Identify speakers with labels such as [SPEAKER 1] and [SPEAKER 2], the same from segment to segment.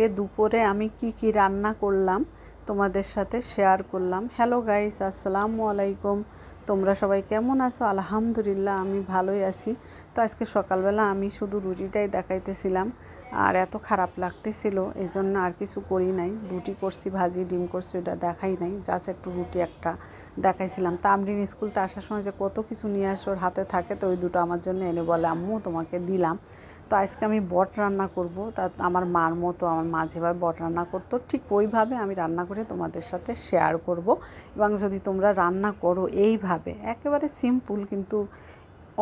[SPEAKER 1] আজকে দুপুরে আমি কি রান্না করলাম তোমাদের সাথে শেয়ার করলাম। হ্যালো গাইস, আসসালামু আলাইকুম। তোমরা সবাই কেমন আছো? আলহামদুলিল্লাহ আমি ভালোই আছি। তো আজকে সকালবেলা আমি শুধু রুটিটাই দেখাইতেছিলাম, আর এত খারাপ লাগতেছিল এই জন্য আর কিছু করি নাই। রুটি করছি, ভাজি ডিম করছি, ওটা দেখাই নাই, জাস্ট একটু রুটি একটা দেখাইছিলাম। তামরিন স্কুলতে আসার সময় যে কত কিছু নিয়ে আসে ওর হাতে থাকে, তো ওই দুটো আমার জন্য এনে বলে আম্মু তোমাকে দিলাম। তো আজকে আমি বট রান্না করব। তা আমার মার মতো, আমার মা যেভাবে বট রান্না করতো ঠিক ওইভাবে আমি রান্না করে তোমাদের সাথে শেয়ার করব। এবং যদি তোমরা রান্না করো এইভাবে, একেবারে সিম্পল কিন্তু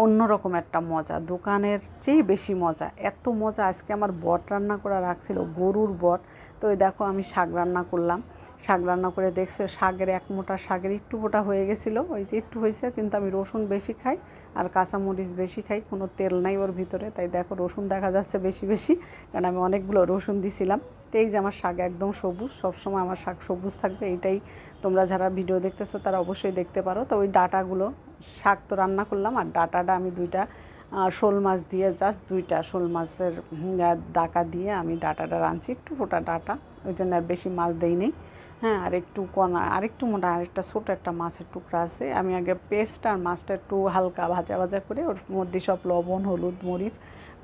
[SPEAKER 1] অন্যরকম একটা মজা, দোকানের চেয়ে বেশি মজা, এত মজা। আজকে আমার বট রান্না করা রাখছিল, গরুর বট। তো এই দেখো আমি শাক রান্না করলাম। শাক রান্না করে দেখছো, শাকের এক মোটা শাকের একটু মোটা হয়ে গেছিলো, ওই যে একটু হয়েছে, কিন্তু আমি রসুন বেশি খাই আর কাঁচামরিচ বেশি খাই, কোনো তেল নাই ওর ভিতরে, তাই দেখো রসুন দেখা যাচ্ছে বেশি বেশি, কারণ আমি অনেকগুলো রসুন দিছিলাম। তো এই যে আমার শাক একদম সবুজ, সবসময় আমার শাক সবুজ থাকবে, এইটাই তোমরা যারা ভিডিও দেখতেছো তারা অবশ্যই দেখতে পারো। তো ওই ডাটাগুলো, শাক তো রান্না করলাম, আর ডাটাটা আমি দুইটা শোল মাছ দিয়ে, জাস্ট দুইটা শোল মাছের ডাকা দিয়ে আমি ডাটাটা রাঁধছি, একটু ফোটা ডাটা, ওই জন্য আর বেশি মাছ দেইনি। হ্যাঁ, আর একটু কণা, আরেকটু মোটা আরেকটা ছোটো একটা মাছের টুকরা আছে। আমি আগে পেস্ট আর মাছটা একটু হালকা ভাজা ভাজা করে ওর মধ্যে সব লবণ, হলুদ, মরিচ,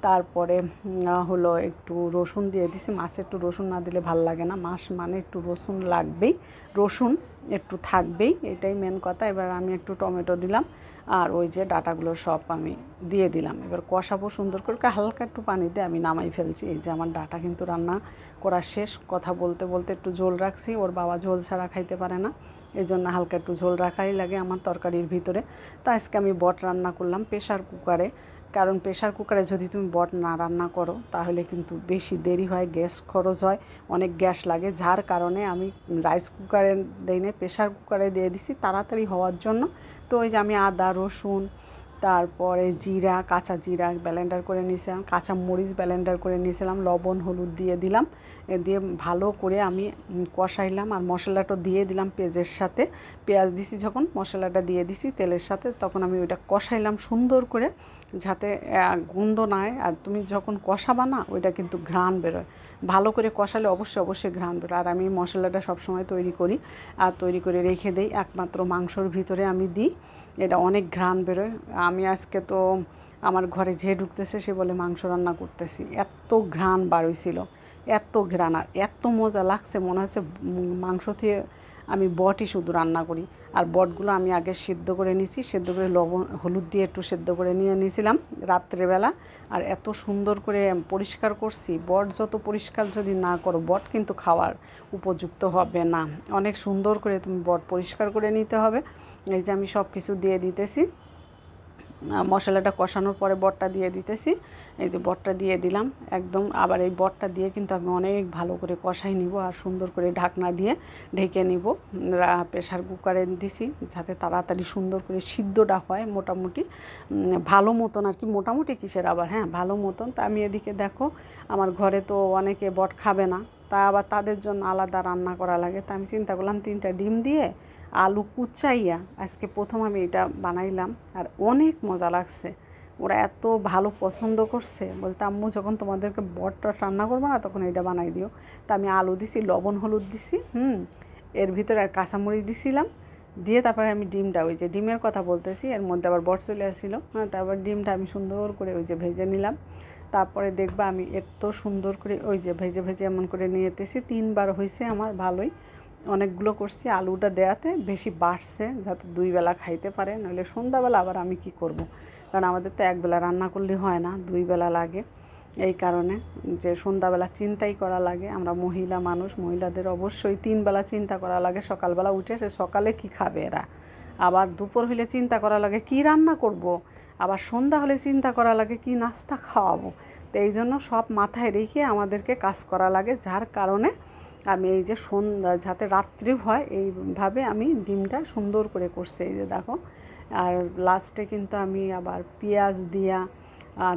[SPEAKER 1] তারপরে হলো একটু রসুন দিয়ে দিছি। মাছে একটু রসুন না দিলে ভাল লাগে না, মাছ মানে একটু রসুন লাগবেই, রসুন একটু থাকবেই, এটাই মেন কথা। এবার আমি একটু টমেটো দিলাম, আর ওই যে ডাটাগুলো সব আমি দিয়ে দিলাম। এবার কষাবো সুন্দর করে, হালকা একটু পানি দিয়ে আমি নামাই ফেলছি। এই যে আমার ডাটা কিন্তু রান্না করা শেষ। কথা বলতে বলতে একটু ঝোল রাখছি, ওর বাবা ঝোল ছাড়া খাইতে পারে না, এই জন্য হালকা একটু ঝোল রাখাই লাগে আমার তরকারির ভিতরে। তো আজকে আমি বট রান্না করলাম প্রেশার কুকারে, কারণ প্রেশার কুকারে যদি তুমি বট না রান্না করো তাহলে কিন্তু বেশি দেরি হয়, গ্যাস খরচ হয়, অনেক গ্যাস লাগে, যার কারণে আমি রাইস কুকারে দিই না, প্রেশার কুকারে দিয়ে দিছি তাড়াতাড়ি হওয়ার জন্য। তো ওই যে আমি আদা, রসুন, তারপরে জিরা, কাঁচা জিরা ব্লেন্ডার করে নিয়েছিলাম, কাঁচা মরিচ ব্লেন্ডার করে নিয়েছিলাম, লবণ হলুদ দিয়ে দিলাম, দিয়ে ভালো করে আমি কষাইলাম, আর মশলাটা দিয়ে দিলাম পেঁয়াজের সাথে। পেঁয়াজ দিছি যখন, মশলাটা দিয়ে দিছি তেলের সাথে, তখন আমি ওইটা কষাইলাম সুন্দর করে, যাতে গন্ধ না হয়। আর তুমি যখন কষাবা না, ওইটা কিন্তু ঘ্রাণ বেরোয়, ভালো করে কষালে অবশ্যই অবশ্যই ঘ্রাণ বেরোয়। আর আমি মশলাটা সবসময় তৈরি করি, আর তৈরি করে রেখে দিই, একমাত্র মাংসর ভিতরে আমি দিই, এটা অনেক ঘ্রাণ বেরোয়। আমি আজকে তো আমার ঘরে যে ঢুকতেছে সে বলে মাংস রান্না করতেছি, এত ঘ্রাণ বার হয়েছিল, এত ঘ্রাণ, আর এত মজা লাগছে, মনে হচ্ছে মাংস থেকে আমি বটই শুধু রান্না করি। আর বটগুলো আমি আগে সেদ্ধ করে নিয়েছি, সেদ্ধ করে লবণ হলুদ দিয়ে একটু সেদ্ধ করে নিয়ে নিয়েছিলাম রাত্রেবেলা, আর এত সুন্দর করে পরিষ্কার করছি। বট যত পরিষ্কার যদি না করো, বট কিন্তু খাওয়ার উপযুক্ত হবে না। অনেক সুন্দর করে তুমি বট পরিষ্কার করে নিতে হবে। এই যে আমি সব কিছু দিয়ে দিতেছি, মশলাটা কষানোর পরে বটটা দিয়ে দিতেছি। এই যে বটটা দিয়ে দিলাম একদম, আবার এই বটটা দিয়ে কিন্তু আমি অনেক ভালো করে কষাই নিব, আর সুন্দর করে ঢাকনা দিয়ে ঢেকে নিব। প্রেশার কুকারে দিছি যাতে তাড়াতাড়ি সুন্দর করে সিদ্ধটা হয়, মোটামুটি ভালো মতন আর কি, মোটামুটি কিসের আবার, হ্যাঁ ভালো মতন। তা আমি এদিকে দেখো, আমার ঘরে তো অনেকে বট খাবে না, তা আবার তাদের জন্য আলাদা রান্না করা লাগে। তা আমি চিন্তা করলাম 3টা ডিম দিয়ে আলু কুচাইয়া আজকে প্রথম আমি এটা বানাইলাম, আর অনেক মজা লাগছে। ওরা এত ভালো পছন্দ করছে, বলতে আম্মু যখন তোমাদেরকে বটটা রান্না করবো না তখন এটা বানাই দিও। তা আমি আলু দিছি, লবণ হলুদ দিছি, এর ভিতরে আর কাঁচামরিচ দিছিলাম, দিয়ে তারপরে আমি ডিমটা, ওই যে ডিমের কথা বলতেছি, এর মধ্যে আবার বট চলে আসছিলো, হ্যাঁ তারপর ডিমটা আমি সুন্দর করে ওই যে ভেজে নিলাম। তারপরে দেখবা আমি এত সুন্দর করে ওই যে ভেজে ভেজে এমন করে নিয়ে যেতেছি, 3বার হয়েছে আমার, ভালোই অনেকগুলো করছি। আলুটা দেওয়াতে বেশি বাড়ছে যাতে 2 বেলা খাইতে পারে, নইলে সন্ধ্যাবেলা আবার আমি কি করব, কারণ আমাদের তো একবেলা রান্না করলে হয় না, 2 বেলা লাগে। এই কারণে যে সন্ধ্যাবেলা চিন্তাই করা লাগে, আমরা মহিলা মানুষ, মহিলাদের অবশ্যই 3 বেলা চিন্তা করা লাগে। সকালবেলা উঠে সে সকালে কি খাবে এরা, আবার দুপুর হলে চিন্তা করা লাগে কি রান্না করব, আবার সন্ধ্যা হলে চিন্তা করা লাগে কি নাস্তা খাওয়াবো। তো এই জন্য সব মাথায় রেখে আমাদেরকে কাজ করা লাগে, যার কারণে আমি এই যে সন্ধ্যা যাতে রাত্রি হয় এইভাবে আমি ডিমটা সুন্দর করে করছি, এই যে দেখো। আর লাস্টে কিন্তু আমি আবার পেঁয়াজ দিয়া,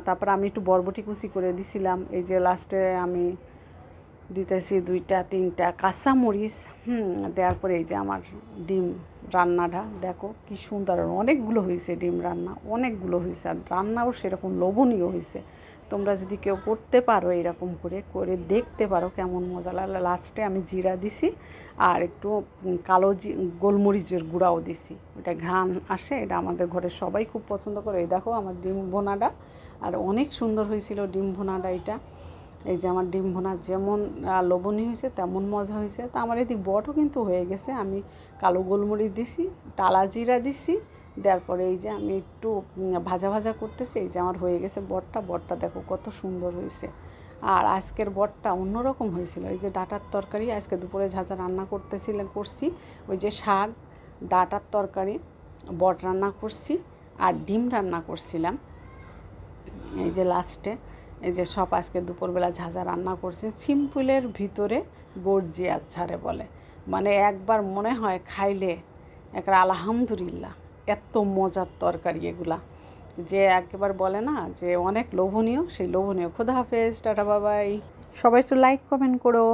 [SPEAKER 1] তারপর আমি একটু বরবটি কুচি করে দিছিলাম। এই যে লাস্টে আমি দিতেছি 2-3টা কাঁচামরিচ, দেওয়ার পরে এই যে আমার ডিম রান্নাটা দেখো কি সুন্দর, অনেকগুলো হয়েছে ডিম রান্না, অনেকগুলো হয়েছে, আর রান্নাও সেরকম লোভনীয় হয়েছে। তোমরা যদি কেউ করতে পারো এরকম করে দেখতে পারো কেমন মজা লাগে। লাস্টে আমি জিরা দিছি আর একটু কালো গোলমরিচের গুঁড়াও দিছি, ওটা ঘ্রাণ আসে, এটা আমাদের ঘরে সবাই খুব পছন্দ করে। এই দেখো আমার ডিম ভোনাটা, আর অনেক সুন্দর হয়েছিল ডিম ভোনাটা। এটা এই যে আমার ডিম ভোনা যেমন লোভনীয় হয়েছে তেমন মজা হয়েছে। তা আমার এদিক বটও কিন্তু হয়ে গেছে। আমি কালো গোলমরিচ দিছি, টালা জিরা দিছি, দেওয়ার পরে এই যে আমি একটু ভাজা ভাজা করতেছি। এই যে আমার হয়ে গেছে বটটা দেখো কত সুন্দর হয়েছে। আর আজকের বটটা অন্যরকম হয়েছিল। এই যে ডাঁটার তরকারি আজকে দুপুরে ঝাঁঝা রান্না করছি, ওই যে শাক, ডাঁটার তরকারি, বট রান্না করছি আর ডিম রান্না করছিলাম। এই যে লাস্টে এই যে সব আজকে দুপুরবেলা ঝাঁঝা রান্না করছি। সিম্পলের ভিতরে গর্জিয়াস ঝাড়ে বলে, মানে একবার মনে হয় খাইলে একবার আলহামদুলিল্লাহ, এত মজার তরকারি এগুলা যে একেবারে বলে না যে অনেক লোভনীয়, সেই লোভনীয়। খোদা হাফেজ, টাটা বাবাই। সবাই একটু লাইক কমেন্ট করো।